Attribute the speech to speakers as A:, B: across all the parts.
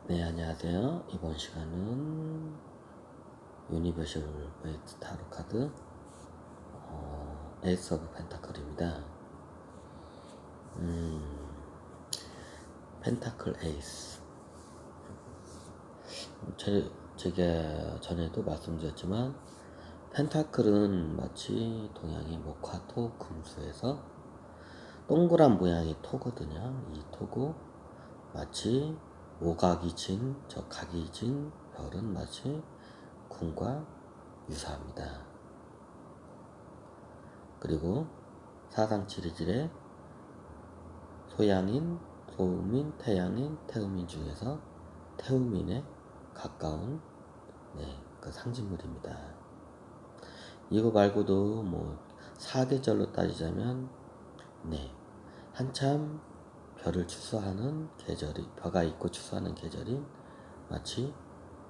A: 네, 안녕하세요. 이번 시간은 유니버셜 웨이트 타로 카드 에이스 오브 펜타클입니다. 펜타클 에이스. 제가 전에도 말씀드렸지만 펜타클은 마치 동양의 목화, 토, 금수에서 동그란 모양의 토거든요. 이 토고 마치 오각이 진, 저 각이 진 별은 마치 궁과 유사합니다. 그리고 사상치리질의 소양인, 소음인, 태양인, 태음인 중에서 태음인에 가까운 그 상징물입니다. 이거 말고도 뭐 사계절로 따지자면 한참 별을 추수하는 계절이 벼가 있고 추수하는 계절인 마치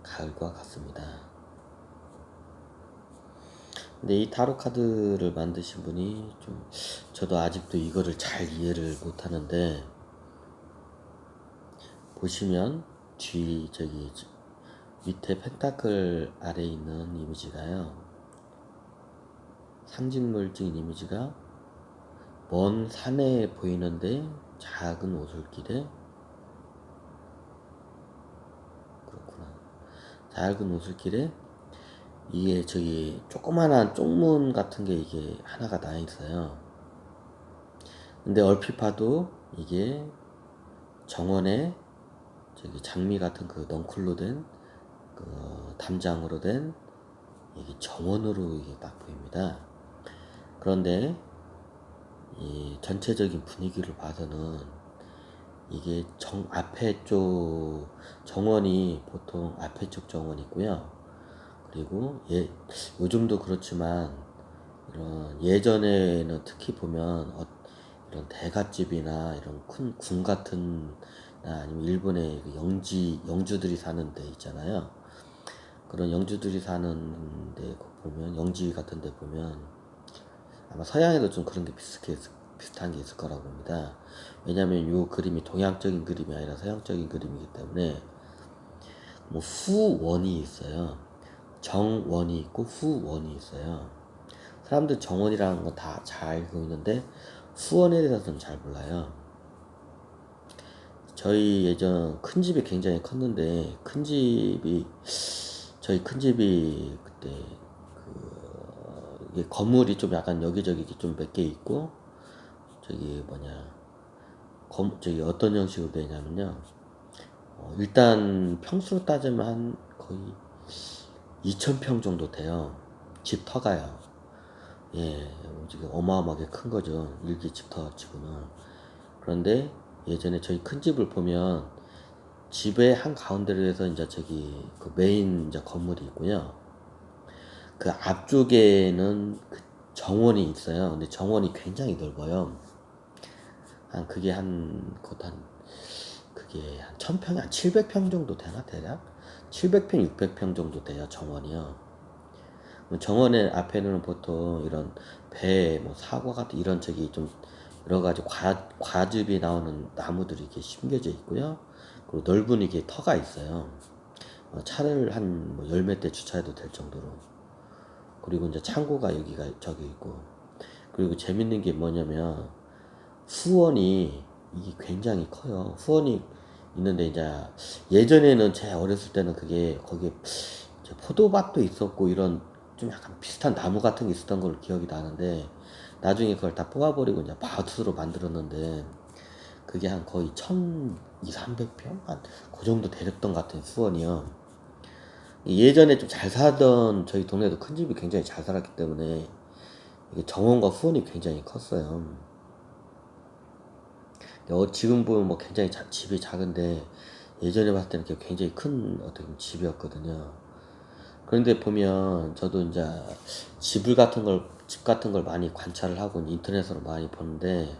A: 가을과 같습니다. 근데 이 타로 카드를 만드신 분이 저도 아직도 이거를 잘 이해를 못 하는데, 보시면 저기 밑에 펜타클 아래에 있는 이미지가요, 상징물적인 이미지가 먼 산에 보이는데 작은 오솔길에, 그렇구나, 작은 오솔길에 이게 저기 조그만한 쪽문 같은 게 이게 하나가 나 있어요. 근데 얼핏 봐도 이게 정원에 저기 장미 같은 그 넝쿨로 된 그 담장으로 된 이게 정원으로 이게 딱 보입니다. 그런데 이 전체적인 분위기를 봐서는 이게 앞에 쪽 정원이 보통 앞에 쪽 정원이 있고요. 그리고 요즘도 그렇지만 이런 예전에는 특히 보면 이런 대갓집이나 이런 큰 궁 같은, 아니면 일본의 그 영주들이 사는 데 있잖아요. 그런 영주들이 사는 데 보면, 영지 같은 데 보면 아마 서양에도 좀 그런 게 비슷한 게 있을 거라고 봅니다. 왜냐면 이 그림이 동양적인 그림이 아니라 서양적인 그림이기 때문에, 뭐 후원이 있어요. 정원이 있고 후원이 있어요. 사람들 정원이라는 건 다 잘 알고 있는데 후원에 대해서는 잘 몰라요. 저희 예전 큰 집이 굉장히 컸는데, 저희 큰 집이 그때 이게 건물이 좀 약간 여기저기 좀 몇 개 있고, 저기 저기 어떤 형식으로 되냐면요, 일단 평수로 따지면 한 거의 2,000평 정도 돼요. 집 터가요. 예, 지금 어마어마하게 큰 거죠. 일기 집터 치고는. 그런데 예전에 저희 큰 집을 보면 집의 한 가운데로 해서 이제 저기 그 메인 이제 건물이 있고요. 그 앞쪽에는 그 정원이 있어요. 근데 정원이 굉장히 넓어요. 그게 한 1000평이 한 700평 정도 되나, 대략? 700평, 600평 정도 돼요, 정원이요. 정원의 앞에는 보통 이런 뭐 사과 같은 이런 저기 좀 여러 가지 과즙이 나오는 나무들이 이렇게 심겨져 있고요. 그리고 넓은 이게 터가 있어요. 차를 한 뭐 열몇 대 주차해도 될 정도로. 그리고 이제 창고가 저기 있고. 그리고 재밌는 게 뭐냐면 후원이 이게 굉장히 커요. 후원이 있는데, 이제 예전에는 제 어렸을 때는 그게 거기에 포도밭도 있었고 이런 좀 약간 비슷한 나무 같은 게 있었던 걸 기억이 나는데, 나중에 그걸 다 뽑아버리고 이제 마우스로 만들었는데, 그게 한 거의 1200, 300평? 한 그 정도 되렸던 것 같아요, 수원이요. 예전에 좀 잘 살던 저희 동네도 큰 집이 굉장히 잘 살았기 때문에 이게 정원과 후원이 굉장히 컸어요. 지금 보면 뭐 굉장히 집이 작은데, 예전에 봤을 때는 굉장히 큰 어떻게 보면 집이었거든요. 그런데 보면 저도 이제 집 같은 걸 많이 관찰을 하고 인터넷으로 많이 보는데,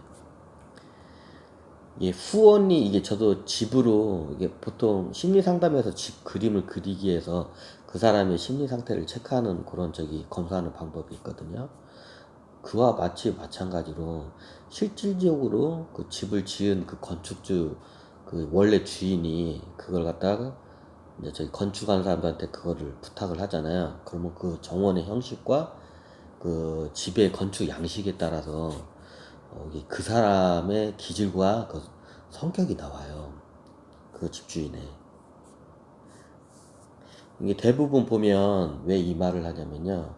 A: 이게 저도 집으로, 이게 보통 심리 상담에서 집 그림을 그리기 위해서 그 사람의 심리 상태를 체크하는 그런 검사하는 방법이 있거든요. 그와 마찬가지로 실질적으로 그 집을 지은 그 건축주 그 원래 주인이 그걸 갖다가 이제 저기 건축하는 사람들한테 그거를 부탁을 하잖아요. 그러면 그 정원의 형식과 그 집의 건축 양식에 따라서 이게 그 사람의 기질과 그 성격이 나와요. 그 집주인의. 이게 대부분 보면 왜 이 말을 하냐면요.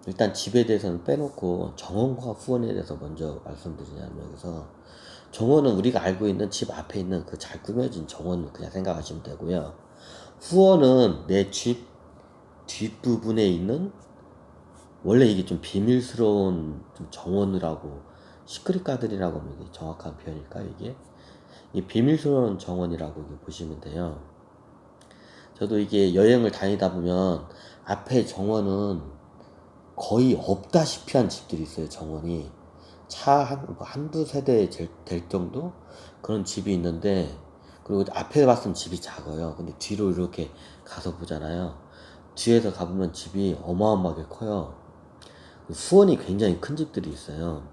A: 일단 집에 대해서는 빼놓고 정원과 후원에 대해서 먼저 말씀드리냐면, 여기서 정원은 우리가 알고 있는 집 앞에 있는 그 잘 꾸며진 정원 그냥 생각하시면 되고요. 후원은 내 집 뒷부분에 있는, 원래 이게 좀 비밀스러운 좀 정원이라고, 시크릿 가든이라고 하면 이게 정확한 표현일까, 이게? 이 비밀스러운 정원이라고 이게 보시면 돼요. 저도 이게 여행을 다니다 보면 앞에 정원은 거의 없다시피 한 집들이 있어요, 정원이. 한두 세대 될 정도? 그런 집이 있는데, 그리고 앞에 봤으면 집이 작아요. 근데 뒤로 이렇게 가서 보잖아요. 뒤에서 가보면 집이 어마어마하게 커요. 수원이 굉장히 큰 집들이 있어요.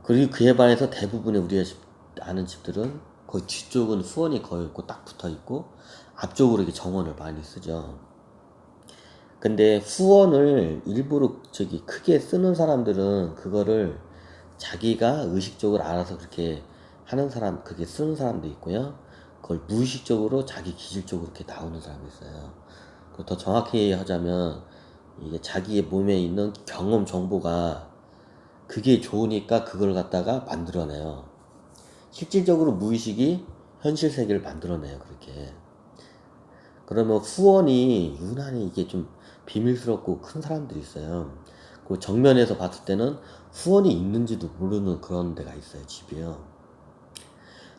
A: 그리고 그에 반해서 대부분의 우리가 아는 집들은 거의 뒤쪽은 수원이 거의 있고 딱 붙어 있고 앞쪽으로 이렇게 정원을 많이 쓰죠. 근데 후원을 일부러 저기 크게 쓰는 사람들은 그거를 자기가 의식적으로 알아서 그렇게 하는 사람, 그게 쓰는 사람도 있고요. 그걸 무의식적으로 자기 기질적으로 이렇게 나오는 사람이 있어요. 더 정확히 하자면 이게 자기의 몸에 있는 경험 정보가 그게 좋으니까 그걸 갖다가 만들어내요. 실질적으로 무의식이 현실 세계를 만들어내요, 그렇게. 그러면 후원이 유난히 이게 좀 비밀스럽고 큰 사람들이 있어요. 그 정면에서 봤을 때는 후원이 있는지도 모르는 그런 데가 있어요, 집이요.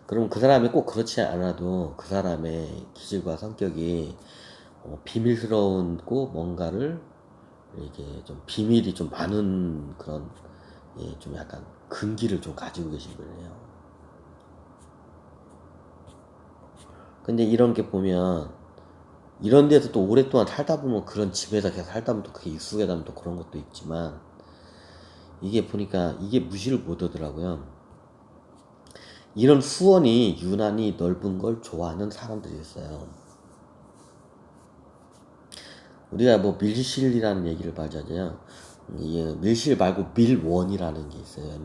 A: 그럼 그 사람이 꼭 그렇지 않아도 그 사람의 기질과 성격이 비밀스러운고 뭔가를 이게 좀 비밀이 좀 많은 그런, 예, 좀 약간 근기를 좀 가지고 계신 분이에요. 근데 이런 게 보면 이런 데서 또 오랫동안 살다 보면 그런 집에서 계속 살다 보면 또 그게 익숙하다 보면 또 그런 것도 있지만, 이게 보니까 이게 무시를 못 하더라고요. 이런 후원이 유난히 넓은 걸 좋아하는 사람들이 있어요. 우리가 뭐 밀실이라는 얘기를 많이 하잖아요. 이게 밀실 말고 밀원이라는 게 있어요.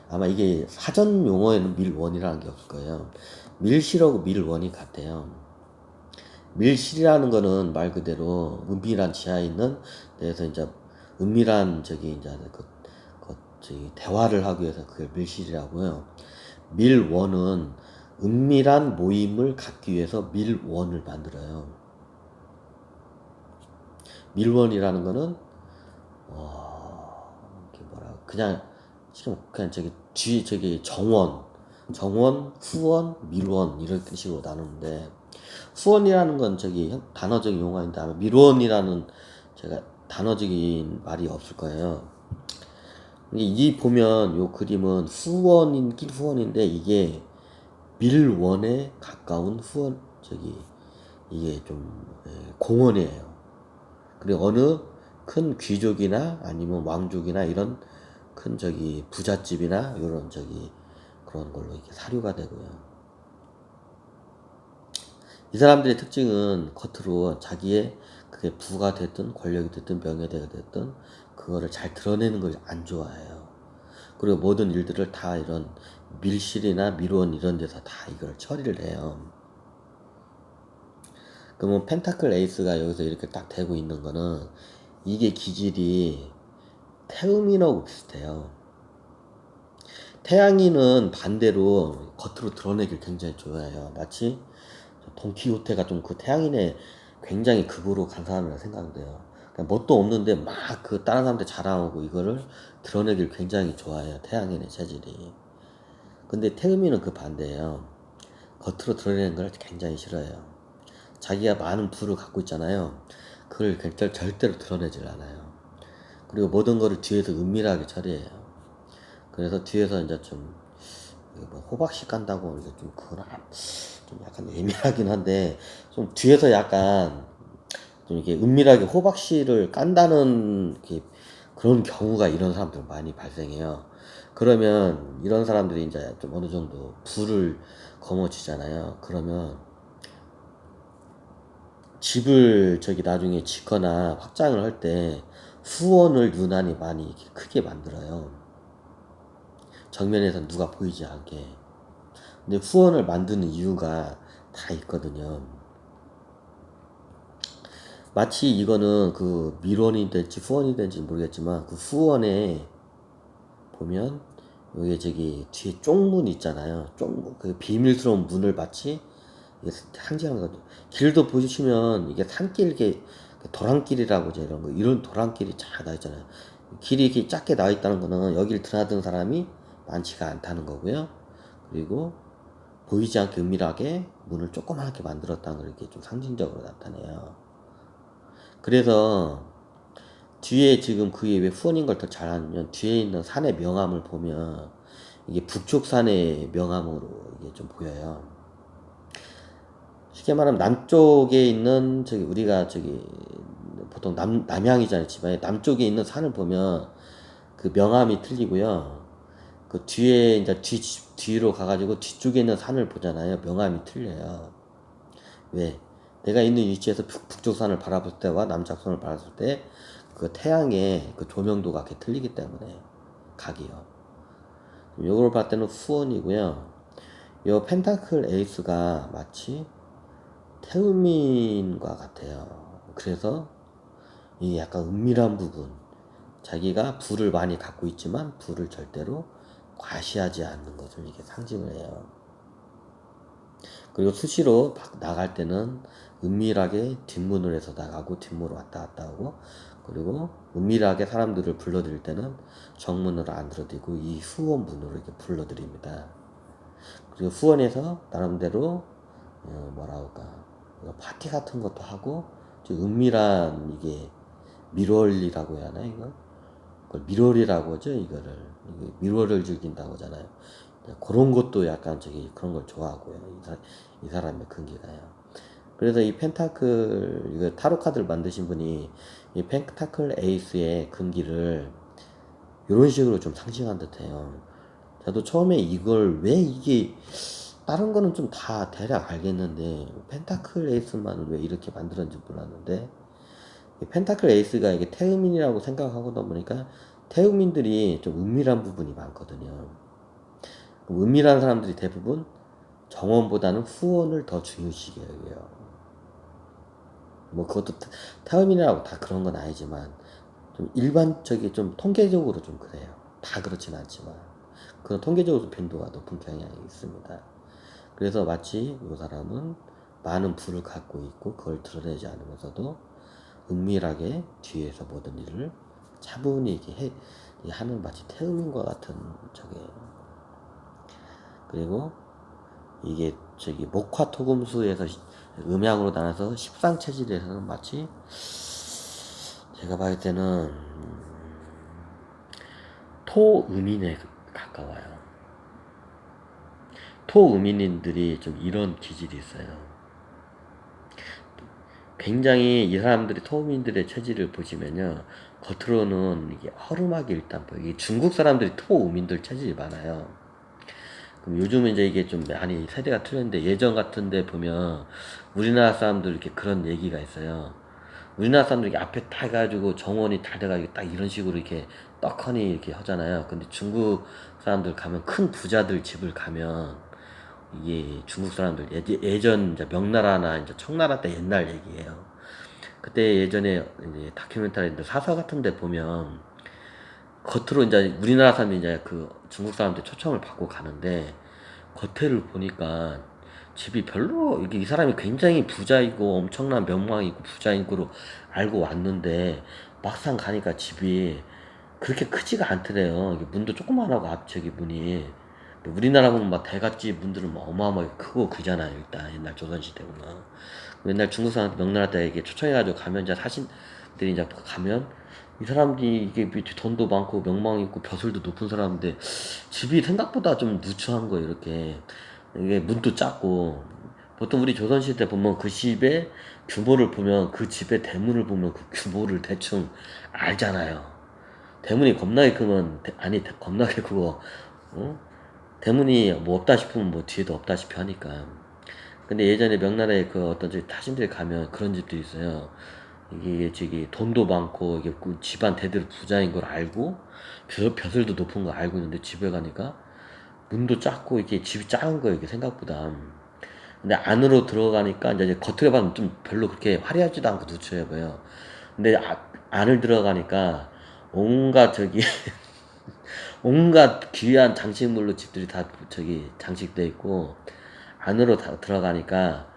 A: 아마 이게 사전 용어에는 밀원이라는 게 없을 거예요. 밀실하고 밀원이 같아요. 밀실이라는 거는 말 그대로 은밀한 지하에 있는 데서 이제 은밀한 저기 이제 저기 대화를 하기 위해서 그걸 밀실이라고요. 밀원은 은밀한 모임을 갖기 위해서 밀원을 만들어요. 밀원이라는 거는 이게 뭐라 그냥 지금 그냥 저기 정원, 후원, 밀원 이런 식으로 나누는데, 후원이라는 건 저기 단어적인 용어인데 아마 밀원이라는 제가 단어적인 말이 없을 거예요. 이 보면 요 그림은 후원인긴 후원인데 이게 밀원에 가까운 후원, 저기 이게 좀 공원이에요. 그리고 어느 큰 귀족이나 아니면 왕족이나 이런 큰 저기 부잣집이나 이런 저기 그런 걸로 이렇게 사료가 되고요. 이 사람들의 특징은 겉으로 자기의 그게 부가 됐든 권력이 됐든 명예대가 됐든 그거를 잘 드러내는 걸 안 좋아해요. 그리고 모든 일들을 다 이런 밀실이나 밀원 이런 데서 다 이걸 처리를 해요. 그러면 펜타클 에이스가 여기서 이렇게 딱 되고 있는 거는 이게 기질이 태음인하고 비슷해요. 태양인은 반대로 겉으로 드러내길 굉장히 좋아해요. 마치 돈키호테가 좀 그 태양인의 굉장히 극으로 간 사람이라 생각돼요. 그냥 뭣도 없는데 막 그 다른 사람한테 자랑하고 이거를 드러내길 굉장히 좋아해요. 태양인의 체질이. 근데 태음인은 그 반대예요. 겉으로 드러내는 걸 굉장히 싫어해요. 자기가 많은 부를 갖고 있잖아요. 그걸 절대로 드러내질 않아요. 그리고 모든 거를 뒤에서 은밀하게 처리해요. 그래서 뒤에서 이제 뭐 호박씨 깐다고 이제 좀 그건 좀 약간 애매하긴 한데, 좀 뒤에서 약간 좀 이렇게 은밀하게 호박씨를 깐다는 그런 경우가 이런 사람들 많이 발생해요. 그러면 이런 사람들이 이제 좀 어느 정도 부를 거머쥐잖아요. 그러면 집을 저기 나중에 짓거나 확장을 할 때 후원을 유난히 많이 이렇게 크게 만들어요. 정면에서 누가 보이지 않게. 근데 후원을 만드는 이유가 다 있거든요. 마치 이거는 그 밀원이 될지 후원이 될지 모르겠지만 그 후원에 보면 여기 저기 뒤에 쪽문 있잖아요. 쪽문 그 비밀스러운 문을 마치 상징하는 거죠. 길도 보시면 이게 산길 이게 도랑길이라고 저 이런 거 이런 도랑길이 쫙 나 있잖아요. 길이 이렇게 작게 나와 있다는 거는 여기를 드나드는 사람이 많지가 않다는 거고요. 그리고 보이지 않게 은밀하게 문을 조그맣게 만들었다는 걸 이렇게 좀 상징적으로 나타내요. 그래서 뒤에 지금 그게 왜 후원인 걸 더 잘하면 뒤에 있는 산의 명암을 보면 이게 북쪽산의 명암으로 이게 좀 보여요. 쉽게 말하면 남쪽에 있는 저기 우리가 저기 보통 남향이잖아요. 집안에 남쪽에 있는 산을 보면 그 명암이 틀리고요. 그 뒤에 이제 뒤로 가가지고 뒤쪽에 있는 산을 보잖아요. 명암이 틀려요. 왜? 내가 있는 위치에서 북쪽산을 바라볼 때와 남쪽산을 바라볼 때 그 태양의 그 조명도가 이렇게 틀리기 때문에 각이요. 요걸 봤을 때는 후원이고요. 요 펜타클 에이스가 마치 태음인과 같아요. 그래서 이 약간 은밀한 부분, 자기가 부를 많이 갖고 있지만 부를 절대로 과시하지 않는 것을 이게 상징을 해요. 그리고 수시로 나갈 때는 은밀하게 뒷문을 해서 나가고 뒷문으로 왔다 갔다 하고, 그리고 은밀하게 사람들을 불러들일 때는 정문으로 안 들어들이고 이 후원문으로 이렇게 불러들입니다. 그리고 후원에서 나름대로 뭐라 할까 파티 같은 것도 하고 좀 은밀한 이게 미럴이라고 해야 하나 이거? 그걸 미럴이라고 하죠 이거를. 이게 미럴을 즐긴다고 하잖아요. 그런 것도 약간 저기 그런 걸 좋아하고요. 이 사람의 근기가요. 그래서 이 펜타클 이거 타로 카드를 만드신 분이 이 펜타클 에이스의 근기를 이런 식으로 좀 상징한 듯해요. 저도 처음에 이걸 왜 이게 다른 거는 좀 다 대략 알겠는데 펜타클 에이스만 왜 이렇게 만들었는지 몰랐는데 이 펜타클 에이스가 이게 태음인이라고 생각하고다 보니까 태음인들이 좀 은밀한 부분이 많거든요. 은밀한 사람들이 대부분 정원보다는 후원을 더 중요시하게 여겨요. 뭐 그것도 태음인이라고 다 그런 건 아니지만 좀 일반적이 좀 통계적으로 좀 그래요. 다 그렇진 않지만 그런 통계적으로 빈도가 높은 경향이 있습니다. 그래서 마치 이 사람은 많은 부를 갖고 있고 그걸 드러내지 않으면서도 은밀하게 뒤에서 모든 일을 차분히 이렇게 하는 마치 태음인과 같은 저게. 그리고 이게 저기 목화토금수에서 음양으로 나눠서 십상체질에서는 마치 제가 봤을 때는 토음인에 가까워요. 토음인들이 좀 이런 기질이 있어요. 굉장히 이 사람들이 토음인들의 체질을 보시면요. 겉으로는 이게 허름하게 일단 보여요. 이게 중국 사람들이 토음인들 체질이 많아요. 그럼 요즘은 이제 이게 좀 많이 세대가 틀렸는데 예전 같은데 보면 우리나라 사람들 이렇게 그런 얘기가 있어요. 우리나라 사람들 이렇게 앞에 다 해가지고 정원이 다 돼가지고 딱 이런 식으로 이렇게 떡하니 이렇게 하잖아요. 근데 중국 사람들 가면 큰 부자들 집을 가면 이게 중국 사람들 예전 이제 명나라나 이제 청나라 때 옛날 얘기예요. 그때 예전에 이제 다큐멘터리인데 사서 같은 데 보면 겉으로 이제 우리나라 사람들이 이제 그 중국 사람들 초청을 받고 가는데 겉에를 보니까 집이 별로 이게 이 사람이 굉장히 부자이고 엄청난 명망이 있고 부자인 거로 알고 왔는데 막상 가니까 집이 그렇게 크지가 않더래요. 이게 문도 조그만하고 앞쪽이 문이 우리나라 보면 막 대갓집 문들은 막 어마어마하게 크고 그잖아요. 일단 옛날 조선시대 보면 옛날 중국 사람 명나라 때 이게 초청해가지고 가면 이제 사신들이 이제 가면 이 사람들이 이게 돈도 많고 명망이 있고 벼슬도 높은 사람인데 집이 생각보다 좀 누추한 거예요. 이렇게 이게 문도 작고 보통 우리 조선시대 보면 그 집의 규모를 보면 그 집의 대문을 보면 그 규모를 대충 알잖아요. 대문이 겁나게 크면 겁나게 크고 어? 대문이 뭐 없다 싶으면 뭐 뒤에도 없다시피 하니까. 근데 예전에 명나라에 그 어떤 저기 타신들 가면 그런 집들이 있어요. 이게 저기 돈도 많고 이게 그 집안 대대로 부자인 걸 알고 벼슬도 높은 거 알고 있는데 집에 가니까 문도 작고 이게 집이 작은 거예요, 이게 생각보다. 근데 안으로 들어가니까 이제 겉으로 봐면 좀 별로 그렇게 화려하지도 않고 누추해 보여. 근데 안을 들어가니까 온갖 저기 온갖 귀한 장식물로 집들이 다 저기 장식돼 있고 안으로 다 들어가니까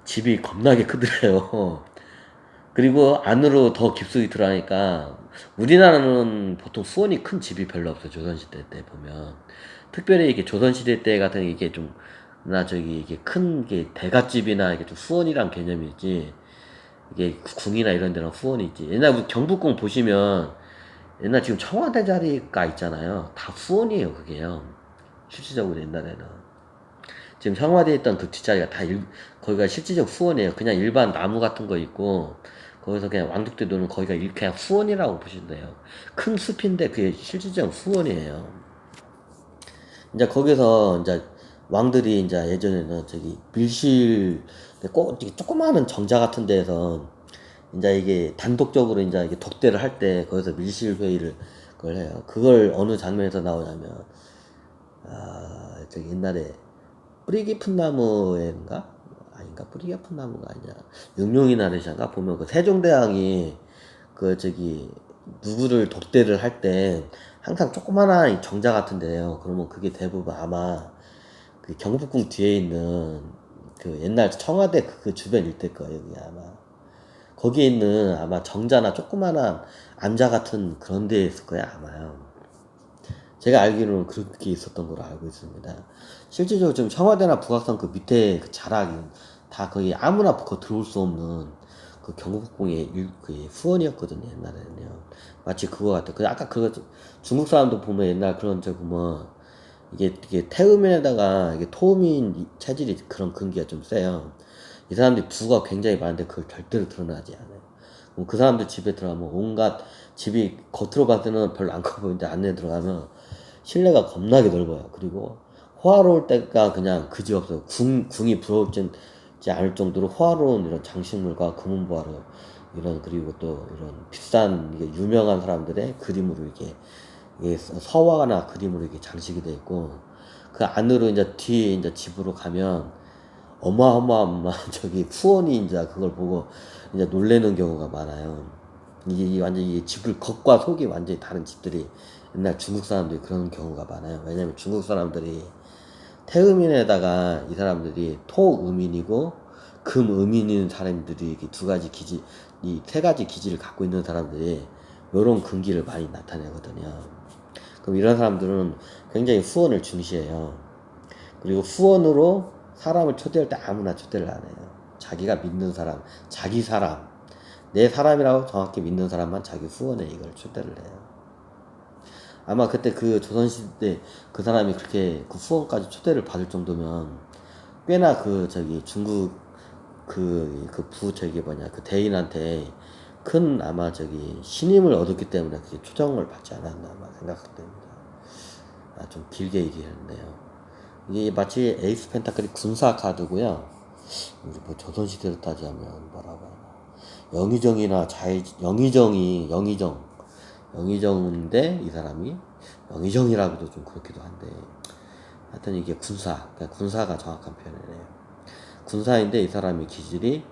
A: 집이 겁나게 크더래요. 그리고 안으로 더 깊숙이 들어가니까 우리나라는 보통 수원이 큰 집이 별로 없어요. 조선시대 때 보면. 특별히 이게 조선시대 때 같은 이게 좀, 나 저기 이게 큰 게 대갓집이나 이게 좀 수원이란 개념이 있지. 이게 궁이나 이런 데는 수원이 있지. 옛날 우리 경복궁 보시면 옛날 지금 청와대 자리가 있잖아요. 다 수원이에요, 그게요. 실질적으로 옛날에는. 지금 청와대에 있던 그 뒷자리가 거기가 실질적 수원이에요. 그냥 일반 나무 같은 거 있고, 거기서 그냥 왕족들 노는 거기가 그냥 수원이라고 보시면 돼요. 큰 숲인데 그게 실질적 수원이에요. 이제 거기서 이제 왕들이 이제 예전에는 저기 밀실, 꼭 조그마한 정자 같은 데에서 이제 이게 단독적으로 이제 이게 독대를 할 때 거기서 밀실 회의를 그걸 해요. 그걸 어느 장면에서 나오냐면, 저기 옛날에 뿌리 깊은 나무인가? 아닌가? 뿌리 깊은 나무가 아니야. 용룡이 나르샤인가? 보면 그 세종대왕이 그 저기 누구를 독대를 할 때 항상 조그마한 정자 같은데요. 그러면 그게 대부분 아마 그 경복궁 뒤에 있는 그 옛날 청와대 그 주변 일대일 거예요. 여기 아마. 거기에 있는 아마 정자나 조그마한 암자 같은 그런 데에 있을 거야, 아마요. 제가 알기로는 그렇게 있었던 걸로 알고 있습니다. 실질적으로 지금 청와대나 북악산 그 밑에 그 자락이 다 거의 아무나 들어올 수 없는 그 경복궁의 그 후원이었거든요, 옛날에는요. 마치 그거 같아. 그 아까 그거 중국 사람도 보면 옛날 그런 저 보면 이게 태음에다가 이게 토음인 체질이 그런 근기가 좀 세요. 이 사람들이 부가 굉장히 많은데 그걸 절대로 드러나지 않아요. 그럼 그 사람들 집에 들어가면 온갖 집이 겉으로 봤을 때는 별로 안 커 보이는데 안에 들어가면 실내가 겁나게 넓어요. 그리고 호화로울 때가 그냥 그지없어요. 궁이 부러울지 않을 정도로 호화로운 이런 장식물과 금은보화로 이런 그리고 또 이런 비싼 이게 유명한 사람들의 그림으로 이게 서화나 그림으로 이렇게 장식이 되어 있고 그 안으로 이제 뒤에 이제 집으로 가면 어마어마한 저기 후원이 이제 그걸 보고 이제 놀래는 경우가 많아요. 이게 완전히 집을 겉과 속이 완전히 다른 집들이 옛날 중국 사람들이 그런 경우가 많아요. 왜냐면 중국 사람들이 태음인에다가 이 사람들이 토음인이고 금음인인 사람들이 이렇게 두 가지 기질, 이 세 가지 기질을 갖고 있는 사람들이 요런 근기를 많이 나타내거든요. 그럼 이런 사람들은 굉장히 후원을 중시해요. 그리고 후원으로 사람을 초대할 때 아무나 초대를 안 해요. 자기가 믿는 사람, 자기 사람, 내 사람이라고 정확히 믿는 사람만 자기 후원에 이걸 초대를 해요. 아마 그때 그 조선시대 그 사람이 그렇게 그 후원까지 초대를 받을 정도면 꽤나 그 저기 중국 저기 뭐냐 그 대인한테 큰 아마 저기 신임을 얻었기 때문에 그게 초정을 받지 않았나 아마 생각됩니다. 좀 길게 얘기했네요. 이게 마치 에이스 펜타클이 군사 카드고요. 우리 뭐 조선시대로 따지자면 뭐라고 하나 영의정이나 영의정인데 이 사람이 영의정이라고도 좀 그렇기도 한데 하여튼 이게 군사가 정확한 표현이네요. 군사인데 이 사람의 기질이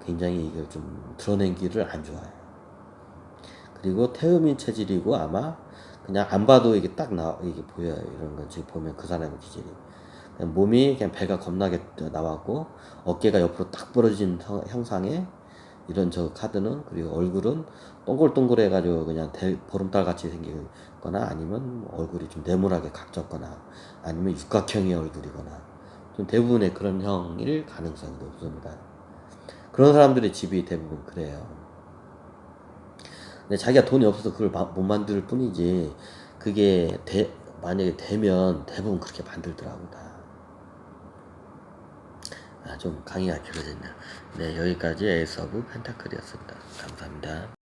A: 굉장히 이걸 좀 드러낸 기를 안 좋아해요. 그리고 태음인 체질이고 아마 그냥 안 봐도 이게 이게 보여요. 이런 거 지금 보면 그 사람의 기질이. 그냥 몸이 그냥 배가 겁나게 나왔고 어깨가 옆으로 딱 부러진 형상의 이런 저 카드는 그리고 얼굴은 동글동글해가지고 그냥 보름달 같이 생기거나 아니면 얼굴이 좀 네모나게 각졌거나 아니면 육각형의 얼굴이거나 좀 대부분의 그런 형일 가능성이 높습니다. 그런 사람들의 집이 대부분 그래요. 근데 자기가 돈이 없어서 그걸 못 만들 뿐이지 그게 만약에 되면 대부분 그렇게 만들더라고 다. 좀 강의가 길어졌네요. 네, 여기까지 에이스 오브 펜타클이었습니다. 감사합니다.